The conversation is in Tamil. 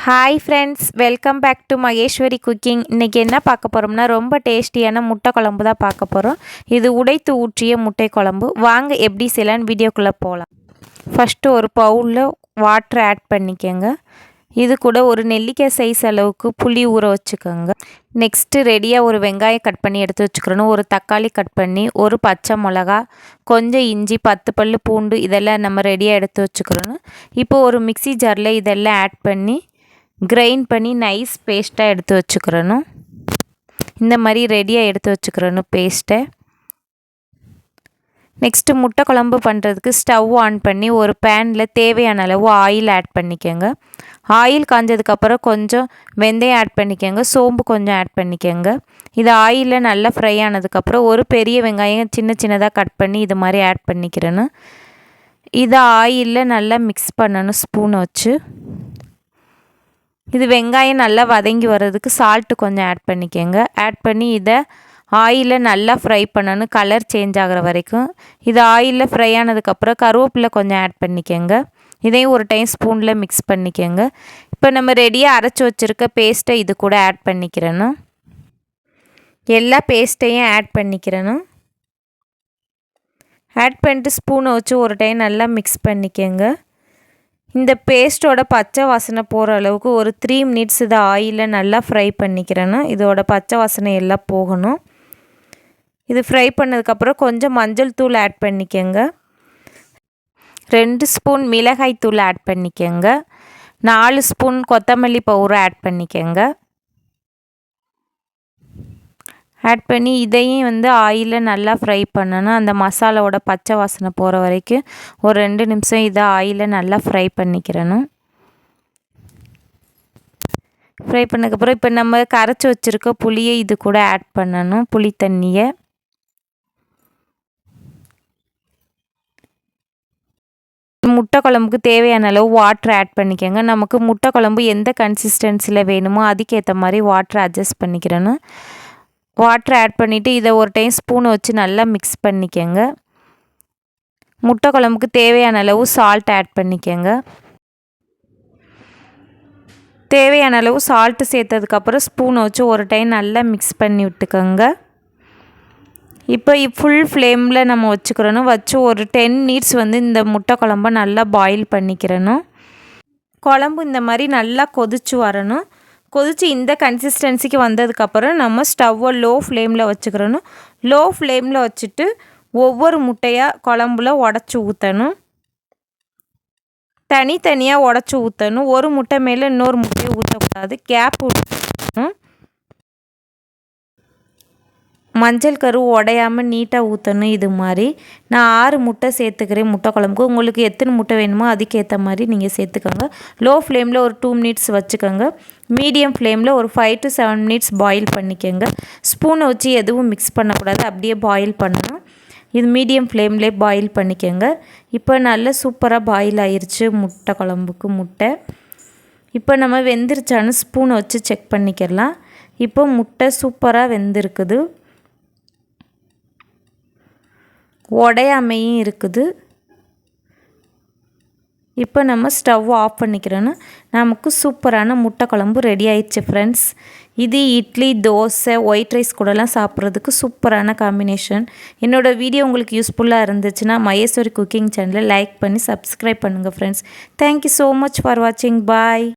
Hi friends, welcome back to Maheswari cooking. இன்றைக்கி என்ன பார்க்க போகிறோம்னா ரொம்ப டேஸ்டியான முட்டை குழம்பு தான் பார்க்க போகிறோம். இது உடைத்து ஊற்றிய முட்டை குழம்பு. வாங்க எப்படி செய்யலான்னு வீடியோக்குள்ளே போகலாம். ஃபஸ்ட்டு ஒரு பவுலில் வாட்டர் ஆட் பண்ணிக்கோங்க. இது கூட ஒரு நெல்லிக்காய் சைஸ் அளவுக்கு புளி ஊற வச்சுக்கோங்க. நெக்ஸ்ட்டு ரெடியாக ஒரு வெங்காயம் கட் பண்ணி எடுத்து வச்சுக்கிறணும். ஒரு தக்காளி கட் பண்ணி, ஒரு பச்சை மிளகா, கொஞ்சம் இஞ்சி, 10 பல் பூண்டு இதெல்லாம் நம்ம ரெடியாக எடுத்து வச்சுக்கிறணும். இப்போ ஒரு மிக்ஸி ஜாரில் இதெல்லாம் ஆட் பண்ணி கிரைண்ட் பண்ணி நைஸ் பேஸ்ட்டாக எடுத்து வச்சுக்கிறணும். இந்த மாதிரி ரெடியாக எடுத்து வச்சுக்கிறணும் பேஸ்ட்டை. நெக்ஸ்ட்டு முட்டை குழம்பு பண்ணுறதுக்கு ஸ்டவ் ஆன் பண்ணி ஒரு பேனில் தேவையான அளவு ஆயில் ஆட் பண்ணிக்கோங்க. ஆயில் காஞ்சதுக்கப்புறம் கொஞ்சம் வெந்தயம் ஆட் பண்ணிக்கோங்க, சோம்பு கொஞ்சம் ஆட் பண்ணிக்கோங்க. இது ஆயிலில் நல்லா ஃப்ரை ஆனதுக்கப்புறம் ஒரு பெரிய வெங்காயம் சின்ன சின்னதாக கட் பண்ணி இது மாதிரி ஆட் பண்ணிக்கிறேன்னு இதை ஆயிலில் நல்லா மிக்ஸ் பண்ணணும் ஸ்பூனை வச்சு. இது வெங்காயம் நல்லா வதங்கி வர்றதுக்கு சால்ட்டு கொஞ்சம் ஆட் பண்ணிக்கோங்க. ஆட் பண்ணி இதை ஆயிலில் நல்லா ஃப்ரை பண்ணணும், கலர் சேஞ்ச் ஆகிற வரைக்கும். இது ஆயிலில் ஃப்ரை ஆனதுக்கப்புறம் கருவேப்பிலை கொஞ்சம் ஆட் பண்ணிக்கோங்க. இதையும் ஒரு டைம் ஸ்பூனில் மிக்ஸ் பண்ணிக்கோங்க. இப்போ நம்ம ரெடியாக அரைச்சி வச்சுருக்க பேஸ்ட்டை இது கூட ஆட் பண்ணிக்கிறணும். எல்லா பேஸ்ட்டையும் ஆட் பண்ணிக்கிறணும். ஆட் பண்ணிட்டு ஸ்பூனை வச்சு ஒரு டைம் நல்லா மிக்ஸ் பண்ணிக்கோங்க. இந்த பேஸ்ட்டோட பச்சை வாசனை போகிற அளவுக்கு ஒரு 3 மினிட்ஸ் இதை ஆயிலில் நல்லா ஃப்ரை பண்ணிக்கிறேன்னா இதோட பச்சை வாசனை எல்லாம் போகணும். இது ஃப்ரை பண்ணதுக்கப்புறம் கொஞ்சம் மஞ்சள் தூள் ஆட் பண்ணிக்கோங்க. 2 ஸ்பூன் மிளகாய் தூள் ஆட் பண்ணிக்கோங்க. 4 ஸ்பூன் கொத்தமல்லி பவுடர் ஆட் பண்ணிக்கோங்க. ஆட் பண்ணி இதையும் ஆயிலில் நல்லா ஃப்ரை பண்ணணும். அந்த மசாலாவோட பச்சை வாசனை போகிற வரைக்கும் ஒரு 2 நிமிஷம் இதை ஆயிலில் நல்லா ஃப்ரை பண்ணிக்கிறணும். ஃப்ரை பண்ணதுக்கப்புறம் இப்போ நம்ம கரைச்சி வச்சுருக்க புளியை இது கூட ஆட் பண்ணணும், புளி தண்ணியை. முட்டை குழம்புக்கு தேவையான அளவு வாட்டர் ஆட் பண்ணிக்கோங்க. நமக்கு முட்டை குழம்பு எந்த கன்சிஸ்டன்சியில் வேணுமோ அதுக்கேற்ற மாதிரி வாட்டர் அட்ஜஸ்ட் பண்ணிக்கிறணும். வாட்டர் ஆட் பண்ணிவிட்டு இதை ஒரு டைம் ஸ்பூனை வச்சு நல்லா மிக்ஸ் பண்ணிக்கோங்க. முட்டை குழம்புக்கு தேவையான அளவு சால்ட் ஆட் பண்ணிக்கோங்க. தேவையான அளவு சால்ட்டு சேர்த்ததுக்கப்புறம் ஸ்பூனை வச்சு ஒரு டைம் நல்லா மிக்ஸ் பண்ணி விட்டுக்கோங்க. இப்போ ஃபுல் ஃப்ளேமில் நம்ம வச்சுக்கிறணும். வச்சு ஒரு 10 மினிட்ஸ் இந்த முட்டை குழம்ப நல்லா பாயில் பண்ணிக்கிறணும். குழம்பு இந்த மாதிரி நல்லா கொதிச்சு வரணும். கொதித்து இந்த கன்சிஸ்டன்சிக்கு வந்ததுக்கப்புறம் நம்ம ஸ்டவ்வை லோ ஃப்ளேமில் வச்சுக்கிறணும். லோ ஃப்ளேமில் வச்சுட்டு ஒவ்வொரு முட்டையாக குழம்புல உடச்சி ஊற்றணும். தனித்தனியாக உடச்சி ஊற்றணும். ஒரு முட்டை மேலே இன்னொரு முட்டையை ஊற்றக்கூடாது, கேப் ஊற்றணும். மஞ்சள் கரு உடையாமல் நீட்டாக ஊற்றணும். இது மாதிரி நான் 6 முட்டை சேர்த்துக்கிறேன் முட்டை குழம்புக்கு. உங்களுக்கு எத்தனை முட்டை வேணுமோ அதுக்கேற்ற மாதிரி நீங்கள் சேர்த்துக்கோங்க. லோ ஃப்ளேமில் ஒரு 2 மினிட்ஸ் வச்சுக்கோங்க. மீடியம் ஃப்ளேமில் ஒரு 5 to 7 மினிட்ஸ் பாயில் பண்ணிக்கோங்க. ஸ்பூனை வச்சு எதுவும் மிக்ஸ் பண்ணக்கூடாது, அப்படியே பாயில் பண்ணணும். இது மீடியம் ஃப்ளேம்லேயே பாயில் பண்ணிக்கோங்க. இப்போ நல்லா சூப்பராக பாயில் ஆயிடுச்சு முட்டை குழம்புக்கு முட்டை. இப்போ நம்ம வெந்துருச்சான்னு ஸ்பூனை வச்சு செக் பண்ணிக்கலாம். இப்போ முட்டை சூப்பராக வெந்திருக்குது, உடையாமையும் இருக்குது. இப்போ நம்ம ஸ்டவ் ஆஃப் பண்ணிக்கிறோன்னு நமக்கு சூப்பரான முட்டை குழம்பு ரெடி ஆயிடுச்சு ஃப்ரெண்ட்ஸ். இது இட்லி, தோசை, ஒயிட் ரைஸ் கூடலாம் சாப்பிட்றதுக்கு சூப்பரான காம்பினேஷன். என்னோடய வீடியோ உங்களுக்கு யூஸ்ஃபுல்லாக இருந்துச்சுன்னா மகேஸ்வரி குக்கிங் சேனலை லைக் பண்ணி சப்ஸ்கிரைப் பண்ணுங்கள் friends. Thank you so much for வாட்சிங். பாய்.